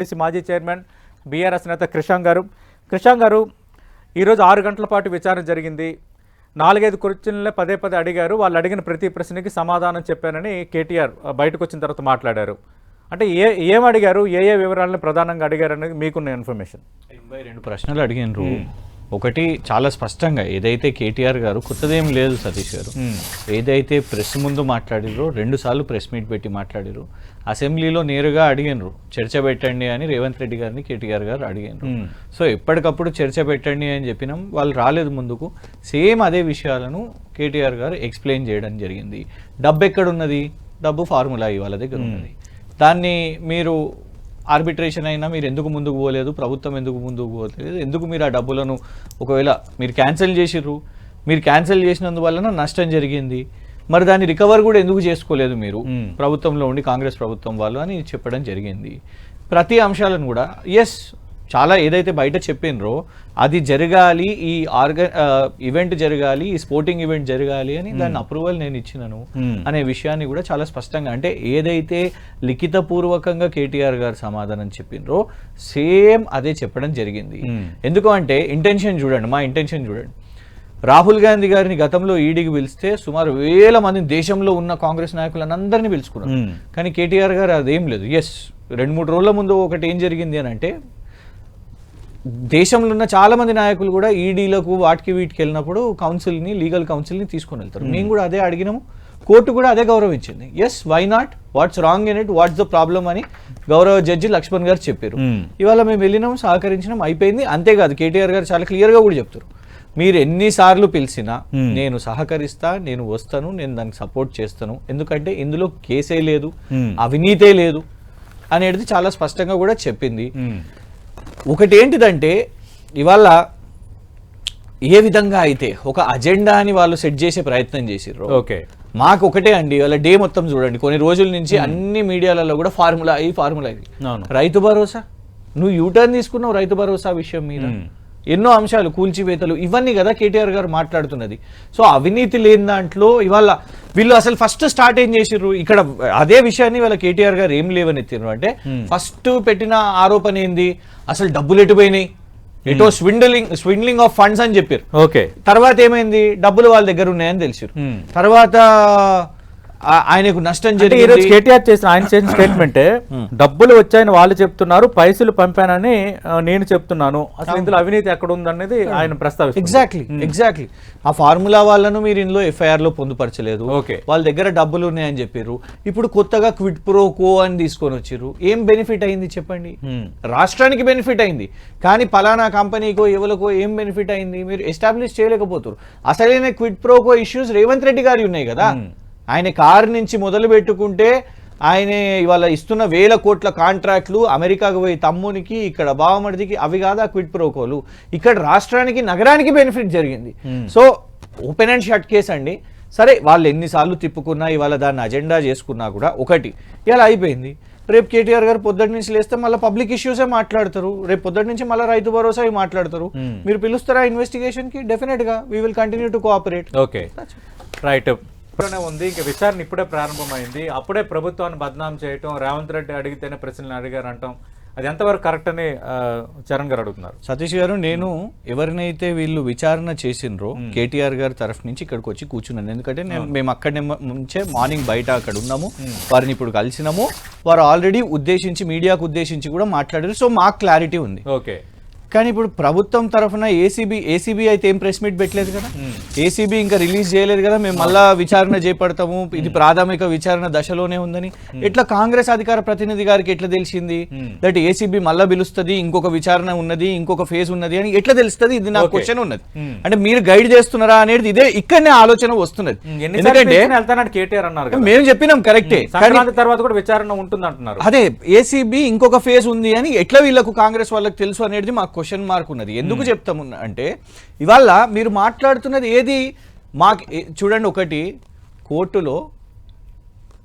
మాజీ chairman BRS నేత కృషాంగ్ గారు ఈరోజు 6 గంటల పాటు విచారణ జరిగింది. 4-5 క్వశ్చన్లే పదే అడిగారు. వాళ్ళు అడిగిన ప్రతి ప్రశ్నకి సమాధానం చెప్పానని కేటీఆర్ బయటకు వచ్చిన తర్వాత మాట్లాడారు. అంటే ఏం అడిగారు, ఏ వివరాలను ప్రధానంగా అడిగారు అనేది మీకున్న ఇన్ఫర్మేషన్? 82 ప్రశ్నలు అడిగినారు. ఒకటి చాలా స్పష్టంగా ఏదైతే కేటీఆర్ గారు కొత్తదేం లేదు సతీష్ గారు, ఏదైతే ప్రెస్ ముందు మాట్లాడిరో 2 సార్లు ప్రెస్ మీట్ పెట్టి మాట్లాడిరు. అసెంబ్లీలో నేరుగా అడిగినరు చర్చ పెట్టండి అని రేవంత్ రెడ్డి గారిని కేటీఆర్ గారు అడిగినారు. సో ఎప్పటికప్పుడు చర్చ పెట్టండి అని చెప్పినాం, వాళ్ళు రాలేదు ముందుకు. సేమ్ అదే విషయాలను కేటీఆర్ గారు ఎక్స్ప్లెయిన్ చేయడం జరిగింది. డబ్బు ఎక్కడున్నది, డబ్బు ఫార్ములా వాళ్ళ దగ్గర ఉన్నది. దాన్ని మీరు ఆర్బిట్రేషన్ అయినా మీరు ఎందుకు ముందుకు పోలేదు, ప్రభుత్వం ఎందుకు ముందుకు పోలేదు, ఎందుకు మీరు ఆ డబ్బులను ఒకవేళ మీరు క్యాన్సిల్ చేసిర్రు, మీరు క్యాన్సిల్ చేసినందువలన నష్టం జరిగింది, మరి దాన్ని రికవర్ కూడా ఎందుకు చేసుకోలేదు మీరు ప్రభుత్వంలో ఉండి, కాంగ్రెస్ ప్రభుత్వం వాళ్ళు అని చెప్పడం జరిగింది. ప్రతి అంశాలను కూడా ఎస్ చాలా ఏదైతే బయట చెప్పినరో అది జరగాలి, ఈ ఈవెంట్ జరగాలి, ఈ స్పోర్టింగ్ ఈవెంట్ జరగాలి అని దాన్ని అప్రూవల్ నేను ఇచ్చినాను అనే విషయాన్ని కూడా చాలా స్పష్టంగా, అంటే ఏదైతే లిఖితపూర్వకంగా కేటీఆర్ గారు సమాధానం చెప్పినరో సేమ్ అదే చెప్పడం జరిగింది. ఎందుకు అంటే ఇంటెన్షన్ చూడండి, మా ఇంటెన్షన్ చూడండి. రాహుల్ గాంధీ గారిని గతంలో ఈడీకి పిలిస్తే సుమారు 1000 మంది దేశంలో ఉన్న కాంగ్రెస్ నాయకులను అందరినీ పిలుచుకున్నారు. కానీ కేటీఆర్ గారు అదేం లేదు. ఎస్ 2-3 రోజుల ముందు ఒకటి ఏం జరిగింది అని అంటే, దేశంలో ఉన్న చాలా మంది నాయకులు కూడా ఈడీలకు వాటికి వీటికి వెళ్ళినప్పుడు కౌన్సిల్ని, లీగల్ కౌన్సిల్ని తీసుకొని వెళ్తారు. మేము కూడా అదే అడిగినాము, కోర్టు కూడా అదే గౌరవించింది. Yes why not, what's wrong in it, what's the problem అని గౌరవ జడ్జి లక్ష్మణ్ గారు చెప్పారు. ఇవాళ మేము వెళ్ళినాము, సహకరించినాం, అయిపోయింది. అంతేకాదు కేటీఆర్ గారు చాలా క్లియర్గా కూడా చెప్తారు, మీరు ఎన్నిసార్లు పిలిచినా నేను సహకరిస్తా, నేను వస్తాను, నేను దానికి సపోర్ట్ చేస్తాను, ఎందుకంటే ఇందులో కేసే లేదు, అవినీతే లేదు అనేది చాలా స్పష్టంగా కూడా చెప్పింది. ఒకటి ఏంటిదంటే ఇవాళ ఏ విధంగా అయితే ఒక అజెండాని వాళ్ళు సెట్ చేసే ప్రయత్నం చేసిర్రు. ఓకే, మాకు ఒకటే అండి, వాళ్ళ డే మొత్తం చూడండి, కొన్ని రోజుల నుంచి అన్ని మీడియాలలో కూడా ఫార్ములా ఇది. రైతు భరోసా, నువ్వు యూటర్న్ తీసుకున్నావు రైతు భరోసా విషయం మీద, ఎన్నో అంశాలు, కూల్చివేతలు, ఇవన్నీ కదా కేటీఆర్ గారు మాట్లాడుతున్నది. సో అవినీతి లేని దాంట్లో ఇవాళ వీళ్ళు అసలు ఫస్ట్ స్టార్ట్ ఏం చేసిర్రు, ఇక్కడ అదే విషయాన్ని వాళ్ళ కేటీఆర్ గారు ఏం లేవని ఎత్తిర్రు అంటే, ఫస్ట్ పెట్టిన ఆరోపణ ఏంది, అసలు డబ్బులు ఎటుపోయినాయి, ఎటో స్విండ్లింగ్ ఆఫ్ ఫండ్స్ అని చెప్పారు. ఓకే, తర్వాత ఏమైంది, డబ్బులు వాళ్ళ దగ్గర ఉన్నాయని తెలిసారు. తర్వాత ఆయనకు నష్టం జరిగింది. కేటీఆర్ ఆయన చేసిన స్టేట్మెంటే, డబ్బులు వచ్చాయని వాళ్ళు చెప్తున్నారు, పైసలు పంపానని నేను చెప్తున్నాను, అసలు ఇందులో అవినీతి ఎక్కడ ఉందనేది ఆయన ప్రస్తావిస్తారు. ఎగ్జాక్ట్లీ ఆ ఫార్ములా వాళ్ళను మీరు ఇందులో ఎఫ్ఐఆర్ లో పొందుపరచలేదు, వాళ్ళ దగ్గర డబ్బులు ఉన్నాయని చెప్పారు. ఇప్పుడు కొత్తగా క్విట్ ప్రో కో అని తీసుకొని వచ్చిర్రు. ఏం బెనిఫిట్ అయింది చెప్పండి? రాష్ట్రానికి బెనిఫిట్ అయింది, కానీ పలానా కంపెనీకో ఎవరికో ఏం బెనిఫిట్ అయింది మీరు ఎస్టాబ్లిష్ చేయలేకపోతారు. అసలైన క్విట్ ప్రో కో ఇష్యూస్ రేవంత్ రెడ్డి గారి ఉన్నాయి కదా. ఆయన కారు నుంచి మొదలు పెట్టుకుంటే ఆయన ఇవాళ ఇస్తున్న 1000 కోట్ల కాంట్రాక్ట్లు, అమెరికాకు పోయి తమ్మునికి, ఇక్కడ బావమడిదికి, అవి కాదా క్విట్ ప్రోకోలు. ఇక్కడ రాష్ట్రానికి, నగరానికి బెనిఫిట్ జరిగింది. So open and shut case అండి. సరే వాళ్ళు ఎన్నిసార్లు తిప్పుకున్నా, ఇవాళ దాన్ని అజెండా చేసుకున్నా కూడా ఒకటి ఇలా అయిపోయింది. రేపు కేటీఆర్ గారు పొద్దుటి నుంచి లేస్తే మళ్ళీ పబ్లిక్ ఇష్యూసే మాట్లాడతారు, రేపు పొద్దుటి నుంచి మళ్ళీ రైతు భరోసా మాట్లాడతారు. మీరు పిలుస్తారా ఇన్వెస్టిగేషన్ కి? డెఫినెట్ గా we will continue to cooperate. Okay, right ఉంది. ఇంకా విచారణ ఇప్పుడే ప్రారంభమైంది, అప్పుడే ప్రభుత్వాన్ని బద్నాం చేయటం, రేవంత్ రెడ్డి అడిగితేనే ప్రశ్నలు అడిగారు అంటాం, అది ఎంతవరకు కరెక్ట్ అని చరణ్ గారు అడుగుతున్నారు. సతీష్ గారు, నేను ఎవరినైతే వీళ్ళు విచారణ చేసినరో కేటీఆర్ గారి తరఫు నుంచి ఇక్కడికి వచ్చి కూర్చున్నాను. ఎందుకంటే మేము అక్కడి నుంచే మార్నింగ్ బయట అక్కడ ఉన్నాము, వారిని ఇప్పుడు కలిసినాము, వారు ఆల్రెడీ మీడియాకు ఉద్దేశించి కూడా మాట్లాడారు. సో మాకు క్లారిటీ ఉంది. ఓకే, కానీ ఇప్పుడు ప్రభుత్వం తరఫున ఏసీబీ అయితే ఏం ప్రెస్ మీట్ పెట్టలేదు కదా, ఏసీబీ ఇంకా రిలీజ్ చేయలేదు కదా, మేము మళ్ళా విచారణ చేపడతాము, ఇది ప్రాథమిక విచారణ దశలోనే ఉందని. ఎట్లా కాంగ్రెస్ అధికార ప్రతినిధి గారికి ఎట్లా తెలిసింది దట్ ఏసీబీ మళ్ళా పిలుస్తుంది, ఇంకొక విచారణ ఉన్నది, ఇంకొక ఫేజ్ ఉన్నది అని ఎట్లా తెలుస్తుంది? ఇది నా క్వశ్చన్ ఉన్నది. అంటే మీరు గైడ్ చేస్తున్నారా అనేది ఇదే ఇక్కడనే ఆలోచన వస్తున్నది. ఎందుకంటే కేటీఆర్ అన్నారు, మేము చెప్పినాం కరెక్టే, తర్వాత కూడా విచారణ ఉంటుంది అంటున్నారు. అదే ఏసీబీ ఇంకొక ఫేజ్ ఉంది అని ఎట్లా వీళ్ళకు కాంగ్రెస్ వాళ్ళకి తెలుసు అనేది మాకు క్వశ్చన్ మార్క్ ఉన్నది. ఎందుకు చెప్తాము అంటే, ఇవాళ మీరు మాట్లాడుతున్నది ఏది మాకు చూడండి. ఒకటి, కోర్టులో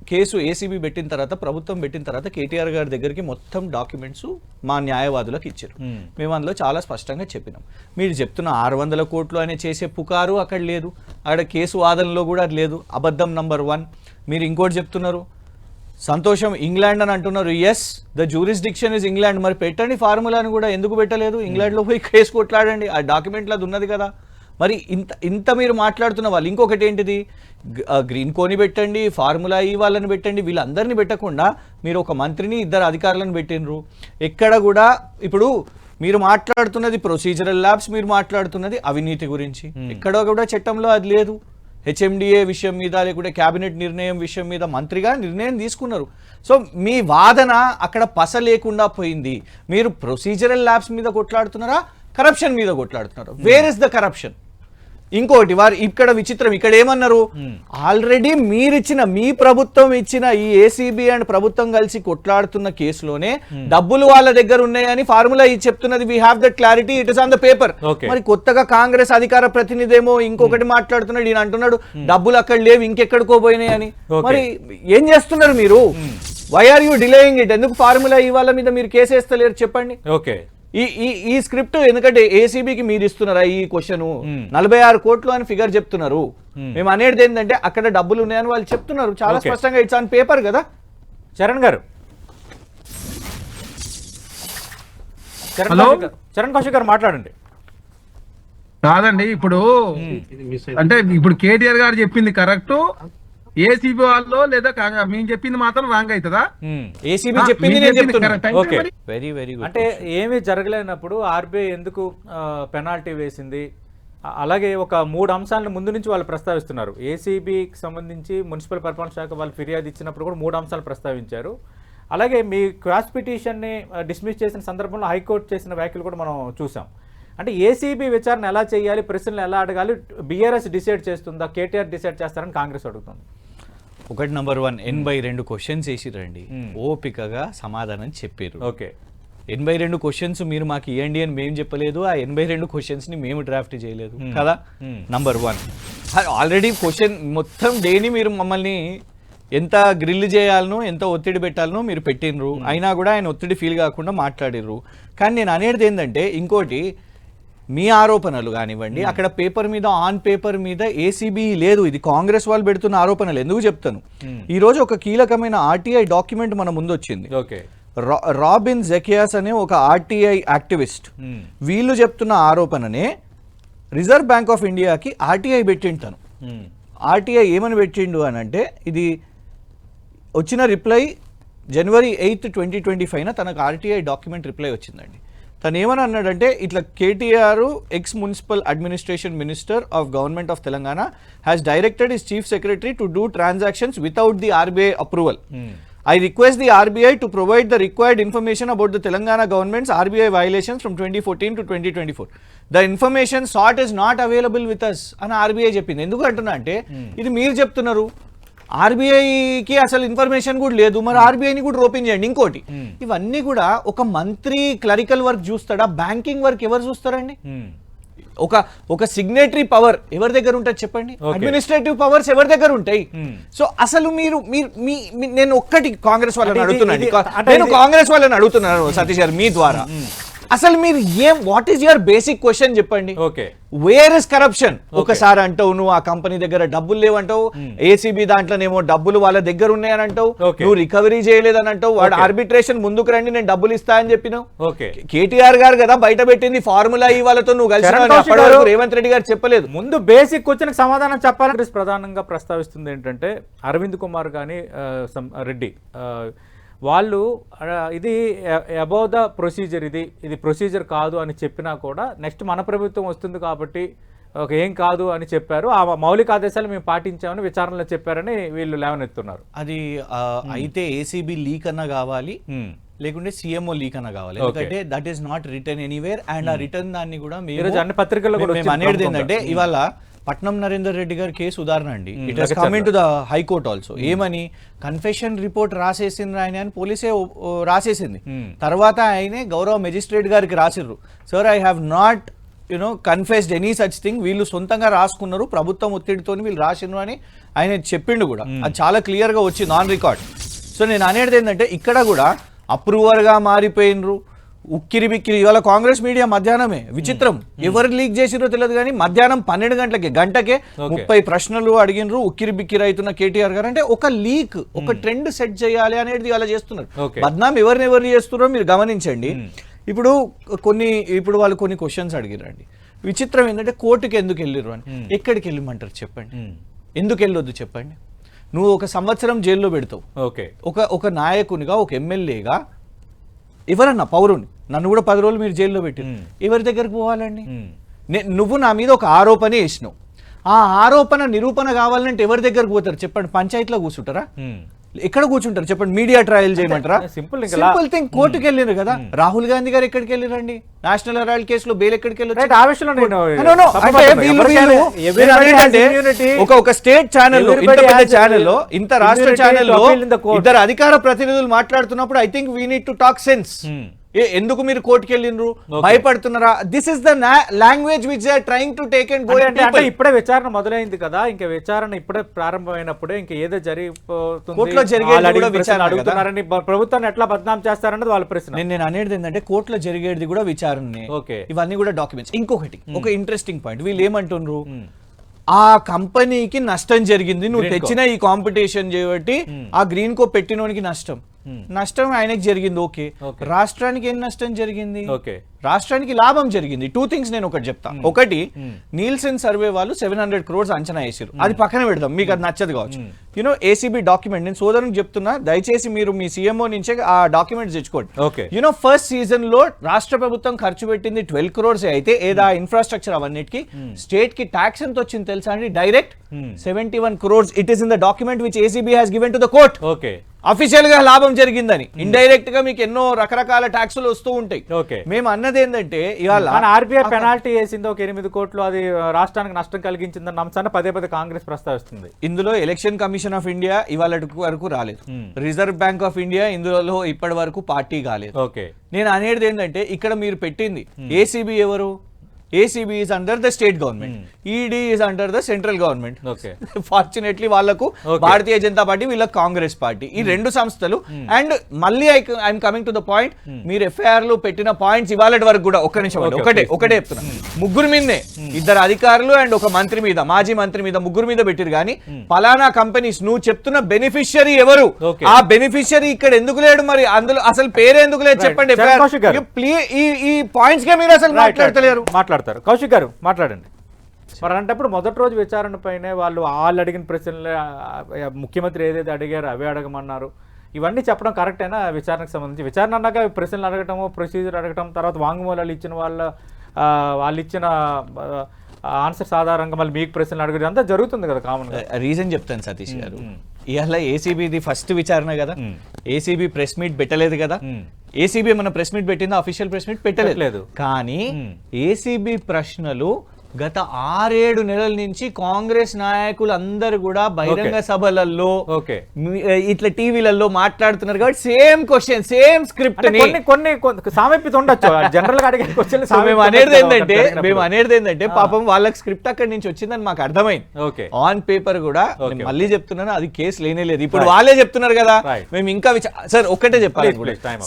కేసు ఏసీబీ పెట్టిన తర్వాత, ప్రభుత్వం పెట్టిన తర్వాత కేటీఆర్ గారి దగ్గరికి మొత్తం డాక్యుమెంట్స్ మా న్యాయవాదులకు ఇచ్చారు. మేము అందులో చాలా స్పష్టంగా చెప్పినాం. మీరు చెప్తున్న 600 కోట్లు అనే చేసే పుకారు అక్కడ లేదు, అక్కడ కేసు వాదనలో కూడా లేదు, అబద్ధం నంబర్ 1. మీరు ఇంకోటి చెప్తున్నారు, సంతోషం ఇంగ్లాండ్ అని అంటున్నారు. Yes, the jurisdiction is England. మరి పెట్టండి ఫార్ములాని కూడా, ఎందుకు పెట్టలేదు? ఇంగ్లాండ్లో పోయి కేసు కొట్లాడండి, ఆ డాక్యుమెంట్లో అది ఉన్నది కదా. మరి ఇంత మీరు మాట్లాడుతున్న వాళ్ళు, ఇంకొకటి ఏంటిది, గ్రీన్ కోని పెట్టండి, ఫార్ములా ఈ వాళ్ళని పెట్టండి, వీళ్ళందరినీ పెట్టకుండా మీరు ఒక మంత్రిని, ఇద్దరు అధికారులను పెట్టినరు. ఎక్కడ కూడా ఇప్పుడు మీరు మాట్లాడుతున్నది ప్రొసీజరల్ ల్యాబ్స్, మీరు మాట్లాడుతున్నది అవినీతి గురించి. ఎక్కడ కూడా చట్టంలో అది లేదు. హెచ్ఎండిఏ విషయం మీద, లేకుంటే క్యాబినెట్ నిర్ణయం విషయం మీద మంత్రిగా నిర్ణయం తీసుకున్నారు. సో మీ వాదన అక్కడ పస లేకుండా పోయింది. మీరు ప్రొసీజరల్ ల్యాబ్స్ మీద కొట్లాడుతున్నారా, కరప్షన్ మీద కొట్లాడుతున్నారా? Where is the corruption? ఇంకోటి వారు ఇక్కడ విచిత్రం, ఇక్కడ ఏమన్నారు, ఆల్రెడీ మీరిచ్చిన, మీ ప్రభుత్వం ఇచ్చిన ఈ ఏసీబీ అండ్ ప్రభుత్వం కలిసి కొట్లాడుతున్న కేసులోనే డబ్బులు వాళ్ళ దగ్గర ఉన్నాయని ఫార్ములా చెప్తున్నది. We have that clarity, it is on the paper. మరి కొత్తగా కాంగ్రెస్ అధికార ప్రతినిధి ఏమో ఇంకొకటి మాట్లాడుతున్నాడు, ఈయన అంటున్నాడు డబ్బులు అక్కడ లేవు, ఇంకెక్కడికో పోయినాయి అని. మరి ఏం చేస్తున్నారు మీరు? Why are you delaying it? ఎందుకు ఫార్ములా ఇవాళ మీద మీరు కేసు వేస్తలేరు చెప్పండి. ఓకే, ఈ స్క్రిప్ట్ ఎందుకంటే ఏసీబీకి మీరు ఇస్తున్నారా ఈ క్వశ్చన్? 46 కోట్లు అని ఫిగర్ చెప్తున్నారు. మేము అనేది ఏంటంటే అక్కడ డబ్బులు ఉన్నాయని వాళ్ళు చెప్తున్నారు చాలా స్పష్టంగా. ఇట్స్ ఆన్ పేపర్ కదా. చరణ్ గారు, చరణ్ కౌశిక్ గారు మాట్లాడండి. కాదండి, ఇప్పుడు అంటే ఇప్పుడు కేటీఆర్ గారు చెప్పింది కరెక్ట్, ఏసీబీ వాళ్ళు లేదా మేము చెప్పింది మాత్రం రాంగ్ అవుతుందా? ఏసీబీ చెప్పింది వెరీ వెరీ గుడ్. అంటే ఏమీ జరగలేనప్పుడు ఆర్బీఐ ఎందుకు పెనాల్టీ వేసింది? అలాగే ఒక 3 అంశాలను ముందు నుంచి వాళ్ళు ప్రస్తావిస్తున్నారు. ఏసీబీకి సంబంధించి మున్సిపల్ పరిపాలన శాఖ వాళ్ళు ఫిర్యాదు ఇచ్చినప్పుడు కూడా 3 అంశాలు ప్రస్తావించారు. అలాగే మీ క్వాష్ పిటిషన్ని డిస్మిస్ చేసిన సందర్భంలో హైకోర్టు చేసిన వ్యాఖ్యలు కూడా మనం చూసాం. అంటే ఏసీబీ విచారణ ఎలా చేయాలి, ప్రశ్నలు ఎలా అడగాలి, బీఆర్ఎస్ డిసైడ్ చేస్తుందా, కేటీఆర్ డిసైడ్ చేస్తారని కాంగ్రెస్ అడుగుతుంది. ఒకటి నంబర్ 1, 82 క్వశ్చన్స్ వేసిరండి, ఓపికగా సమాధానం చెప్పారు. ఓకే, 82 క్వశ్చన్స్ మీరు మాకు ఇవ్వండి అని మేము చెప్పలేదు, ఆ 82 క్వశ్చన్స్ ని మేము డ్రాఫ్ట్ చేయలేదు కదా. నంబర్ 1, ఆల్రెడీ క్వశ్చన్ మొత్తం డేని మీరు మమ్మల్ని ఎంత గ్రిల్ చేయాలనో, ఎంత ఒత్తిడి పెట్టాలనో మీరు పెట్టినరు. అయినా కూడా ఆయన ఒత్తిడి ఫీల్ కాకుండా మాట్లాడిర్రు. కానీ నేను అనేది ఏంటంటే, ఇంకోటి మీ ఆరోపణలు కానివ్వండి, అక్కడ పేపర్ మీద, ఆన్ పేపర్ మీద ఏసీబీ లేదు. ఇది కాంగ్రెస్ వాళ్ళు పెడుతున్న ఆరోపణలు. ఎందుకు చెప్తాను, ఈ రోజు ఒక కీలకమైన ఆర్టీఐ డాక్యుమెంట్ మన ముందు వచ్చింది. రాబిన్ జెకియాస్ అనే ఒక ఆర్టీఐ యాక్టివిస్ట్, వీళ్ళు చెప్తున్న ఆరోపణనే రిజర్వ్ బ్యాంక్ ఆఫ్ ఇండియాకి ఆర్టీఐ పెట్టింటాను. ఆర్టీఐ ఏమని పెట్టిండు అని అంటే, ఇది వచ్చిన రిప్లై January 8, 2025 తనకు ఆర్టీఐ డాక్యుమెంట్ రిప్లై వచ్చిందండి. తను ఏమని అన్నాడంటే, ఇట్లా KTR X municipal administration minister of government of Telangana has directed his chief secretary to do transactions without the RBI approval. I request the RBI to provide the required information about the Telangana government's RBI violations from 2014 to 2024. The information sought is not available with us అని RBI చెప్పింది. ఎందుకు అంటున్నా అంటే, ఇది మీరు చెప్తున్నారు, ఆర్బీఐకి అసలు ఇన్ఫర్మేషన్ కూడా లేదు, మరి ఆర్బీఐని కూడా ఓపెన్ చేయండి. ఇంకోటి, ఇవన్నీ కూడా ఒక మంత్రి క్లరికల్ వర్క్ చూస్తాడా, బ్యాంకింగ్ వర్క్ ఎవరు చూస్తారండి? ఒక సిగ్నేటరీ పవర్ ఎవరి దగ్గర ఉంటుంది చెప్పండి, అడ్మినిస్ట్రేటివ్ పవర్స్ ఎవరి దగ్గర ఉంటాయి? సో అసలు మీరు నేను ఒక్కటి కాంగ్రెస్ వాళ్ళని అడుగుతున్నాను సతీష్ గారు మీ ద్వారా, అసలు మీరు what is your basic question చెప్పండి. Where is corruption? ఒకసారి అంటావు నువ్వు ఆ కంపెనీ దగ్గర డబ్బులు లేవంటావు, ఏసీబీ దాంట్లోనేమో డబ్బులు వాళ్ళ దగ్గర ఉన్నాయని అంటావు, నువ్వు రికవరీ చేయలేదని అంటావు, వాడు ఆర్బిట్రేషన్ ముందుకు రండి నేను డబ్బులు ఇస్తా అని చెప్పినావు. కేటీఆర్ గారు కదా బయట పెట్టింది ఫార్ములా ఈ వాళ్ళతో, నువ్వు కలిసి రేవంత్ రెడ్డి గారు చెప్పలేదు. ముందు బేసిక్ క్వశ్చన్ సమాధానం చెప్పాలంటే ప్రధానంగా ప్రస్తావిస్తుంది ఏంటంటే, అరవింద్ కుమార్ కానీ రెడ్డి వాళ్ళు ఇది అబౌవ్ ద ప్రొసీజర్, ఇది ప్రొసీజర్ కాదు అని చెప్పినా కూడా నెక్స్ట్ మన ప్రభుత్వం వస్తుంది కాబట్టి ఏం కాదు అని చెప్పారు. ఆ మౌలిక ఆదేశాలు మేము పాటించామని విచారణలో చెప్పారని వీళ్ళు లేవనెత్తున్నారు. అది అయితే ఏసీబీ లీక్ అన్నా కావాలి, లేకుంటే సీఎంఓ లీక్ అన్నా కావాలి, ఎందుకంటే that is not return anywhere. And ఆ రిటర్న్ దాన్ని కూడా అన్ని పత్రికల్లో అనేది ఏంటంటే, ఇవాళ పట్నం నరేందర్ రెడ్డి గారి కేసు ఉదాహరణ అండి. It has come in to the high court also. ఏమని కన్ఫెషన్ రిపోర్ట్ రాసేసింది ఆయన అని పోలీసే రాసేసింది. తర్వాత ఆయనే గౌరవ మెజిస్ట్రేట్ గారికి రాసిర్రు, sir I have not confessed any such thing, వీళ్ళు సొంతంగా రాసుకున్నారు, ప్రభుత్వం ఒత్తిడితో వీళ్ళు రాసినారు అని ఆయన చెప్పిండు కూడా. అది చాలా క్లియర్ గా వచ్చింది ఆన్ రికార్డ్. సో నేను అనేది ఏంటంటే, ఇక్కడ కూడా అప్రూవర్ గా మారిపోయినరు, ఉక్కిరి బిక్కిరి ఇవాళ కాంగ్రెస్ మీడియా మధ్యాహ్నమే విచిత్రం, ఎవరు లీక్ చేసిరో తెలియదు కానీ మధ్యాహ్నం 12 గంటకే 30 ప్రశ్నలు అడిగినరు, ఉక్కిరి బిక్కిరి అవుతున్న కేటీఆర్ గారు. అంటే ఒక లీక్, ఒక ట్రెండ్ సెట్ చేయాలి అనేది అలా చేస్తున్నారు. బద్నాం ఎవరిని చేస్తున్నారో మీరు గమనించండి. ఇప్పుడు వాళ్ళు కొన్ని క్వశ్చన్స్ అడిగిరండి. విచిత్రం ఏంటంటే కోర్టుకి ఎందుకు వెళ్ళిర్రు అని. ఎక్కడికి వెళ్ళమంటారు చెప్పండి, ఎందుకు వెళ్ళొద్దు చెప్పండి. నువ్వు 1 సంవత్సరం జైల్లో పెడతావు, ఒక నాయకునిగా, ఒక ఎమ్మెల్యేగా, ఎవరన్నా పౌరుని నన్ను కూడా 10 రోజులు మీరు జైల్లో పెట్టి ఎవరి దగ్గరకు పోవాలండి? నువ్వు నా మీద ఒక ఆరోపణ వేసినావు, ఆ ఆరోపణ నిరూపణ కావాలంటే ఎవరి దగ్గరకు పోతారు చెప్పండి? పంచాయతీలో కూర్చుంటారా? ఎక్కడ కూర్చుంటారు చెప్పండి? మీడియా ట్రయల్ చేయమంటారా? సింపుల్ థింగ్, కోర్టుకి వెళ్ళారు కదా. రాహుల్ గాంధీ గారు ఎక్కడికి వెళ్ళారండి? నేషనల్ హెరాల్డ్ కేసులో బెయిల్ ఎక్కడికి వెళ్ళారు? ఒక స్టేట్ ఛానల్, ఇంత పెద్ద ఛానల్లో, ఇంత రాష్ట్ర ఛానల్లో ఇద్దరు అధికార ప్రతినిధులు మాట్లాడుతున్నప్పుడు I think we need to talk sense. ఎందుకు మీరు కోర్టుకి వెళ్ళినరు? భయపడుతున్నారా? This is the language which they are trying to take and go. అంటే ఇప్పుడే విచారణ మొదలైంది కదా, ఇంకా విచారణ ఇప్పుడే ప్రారంభమైనప్పుడే ఇంకా ఏదో జరిగిపోతుంది, కోర్టులో జరిగేది కూడా విచారణ అడుగుతున్నారని ప్రభుత్వాన్ని ఎట్లా బద్నాం చేస్తారన్నది వాళ్ళ ప్రశ్న. నేను అనేది ఏంటంటే కోర్టులో జరిగేది కూడా విచారణనే, ఇవన్నీ కూడా డాక్యుమెంట్స్. ఇంకొకటి, ఒక ఇంట్రెస్టింగ్ పాయింట్, వీళ్ళు ఏమంటున్నారు? ఆ కంపెనీకి నష్టం జరిగింది, నువ్వు తెచ్చిన ఈ కాంపిటీషన్ చేయబట్టి ఆ గ్రీన్ కో పెట్టినోనికి నష్టం ఆయనకి జరిగింది. ఓకే, రాష్ట్రానికి ఏం నష్టం జరిగింది? రాష్ట్రానికి లాభం జరిగింది. 2 things నేను ఒకటి చెప్తా. ఒకటి, నీల్సన్ సర్వే వాళ్ళు 700 crores అంచనా వేసారు, అది పక్కన పెడదాం, మీకు అది నచ్చదు కావచ్చు. యూనో ఏసీబీ డాక్యుమెంట్, నేను సోదరునికి చెప్తున్నా, దయచేసి మీరు మీ సీఎంఓ నుంచే ఆ డాక్యుమెంట్స్ తెచ్చుకోండి. యూనో ఫస్ట్ సీజన్ లో రాష్ట్ర ప్రభుత్వం ఖర్చు పెట్టింది 12 crores అయితే ఏదా ఇన్ఫ్రాస్ట్రక్చర్ అవన్నిటికి, స్టేట్ కి ట్యాక్స్ ఎంత వచ్చింది తెలుసా అండి? Direct 71 crores. It is in the document which ACB has given to the court. Official గా లాభం జరిగిందని, ఇండైరెక్ట్ గా మీకు ఎన్నో రకరకాల ట్యాక్సులు వస్తూ ఉంటాయి. మేము అన్నది ఏంటంటే ఇవాళ ఆర్బీఐ పెనాల్టీ వేసింది ఒక 8 కోట్లు, అది రాష్ట్రానికి నష్టం కలిగించిందన్న అంశాన్ని పదే కాంగ్రెస్ ప్రస్తావిస్తుంది. ఇందులో ఎలక్షన్ కమిషన్ ఆఫ్ ఇండియా ఇవాళ వరకు రాలేదు, రిజర్వ్ బ్యాంక్ ఆఫ్ ఇండియా ఇందులో ఇప్పటి వరకు పార్టీ కాలేదు. నేను అనేది ఏంటంటే ఇక్కడ మీరు పెట్టింది ఏసీబీ ఎవరు? ACB is under the state government, ED is under the central government. Fortunately వాళ్ళకు భారతీయ జనతా పార్టీ, వీళ్ళకి కాంగ్రెస్ పార్టీ, ఈ రెండు సంస్థలు. అండ్ మళ్ళీ I'm coming to the point, మీరు ఎఫ్ఐఆర్ లో పెట్టిన పాయింట్స్ ఇవాళ వరకు కూడా ఒక్క నిమిషం ఒకటే చెప్తున్నా, ముగ్గురు మీదనే, 2 అధికారులు అండ్ ఒక మంత్రి మీద, మాజీ మంత్రి మీద, ముగ్గురు మీద పెట్టిరు. కానీ పలానా కంపెనీస్ నువ్వు చెప్తున్న బెనిఫిషియరీ ఎవరు? ఆ బెనిఫిషియరీ ఇక్కడ ఎందుకు లేడు? మరి అందులో అసలు పేరు ఎందుకు లేదు చెప్పండి? ఈ పాయింట్స్ గా మీరు అసలు మాట్లాడతలేరు. కౌశిక్ గారు మాట్లాడండి. మరి అంటప్పుడు మొదటి రోజు విచారణ పైనే వాళ్ళు అడిగిన ప్రశ్నలే, ముఖ్యమంత్రి ఏదైతే అడిగారో అవే అడగమన్నారు, ఇవన్నీ చెప్పడం కరెక్టేనా? విచారణకు సంబంధించి విచారణ అన్నాక ప్రశ్నలు అడగటము, ప్రొసీజర్ అడగటం, తర్వాత వాంగ్మూలాలు ఇచ్చిన వాళ్ళు ఇచ్చిన ఆన్సర్స్ ఆధారంగా మళ్ళీ మీకు ప్రశ్నలు అడగడం అంతా జరుగుతుంది కదా కామన్ గా. రీజన్ చెప్తాను సతీష్ గారు. ఇవాళ ఏసీబీది ఫస్ట్ విచారణ కదా, ఏసీబీ ప్రెస్ మీట్ పెట్టలేదు కదా. ఏసీబీ మన ప్రెస్ మీట్ పెట్టిందా? అఫీషియల్ ప్రెస్ మీట్ పెట్టలేదు. కానీ ఏసీబీ ప్రశ్నలు గత 6-7 నెలల నుంచి కాంగ్రెస్ నాయకులు అందరు కూడా బహిరంగ సభలలో ఇట్లా టీవీలలో మాట్లాడుతున్నారు కాబట్టి సేమ్ క్వశ్చన్, సేమ్ స్క్రిప్ట్ కొన్ని సామీప్యత ఉండొచ్చు జనరల్ గా అడిగే క్వశ్చన్. మేము అనేది ఏంటంటే పాపం వాళ్ళకి స్క్రిప్ట్ అక్కడి నుంచి వచ్చిందని మాకు అర్థమైంది. ఆన్ పేపర్ కూడా మళ్ళీ చెప్తున్నాను, అది కేసు లేనేలేదు. ఇప్పుడు వాళ్ళే చెప్తున్నారు కదా మేము ఇంకా సార్ ఒక్కటే చెప్పాలి,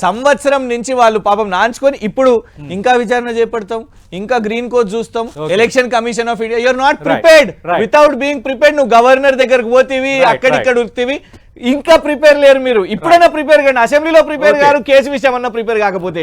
సంవత్సరం నుంచి వాళ్ళు పాపం నాంచుకొని ఇప్పుడు ఇంకా విచారణ చేపడతాం, ఇంకా గ్రీన్ కోడ్ చూస్తాం, Election Commission of India. You are not prepared. Without being prepared నువ్వు గవర్నర్ దగ్గరకు పోతీవి, అక్కడిక్కడ ఉరితీవి, ఇంకా ప్రిపేర్ లేరు మీరు. ఇప్పుడైనా ప్రిపేర్ కండి. అసెంబ్లీలో ప్రిపేర్ గారు, కేసు విషయం అన్న ప్రిపేర్ కాకపోతే.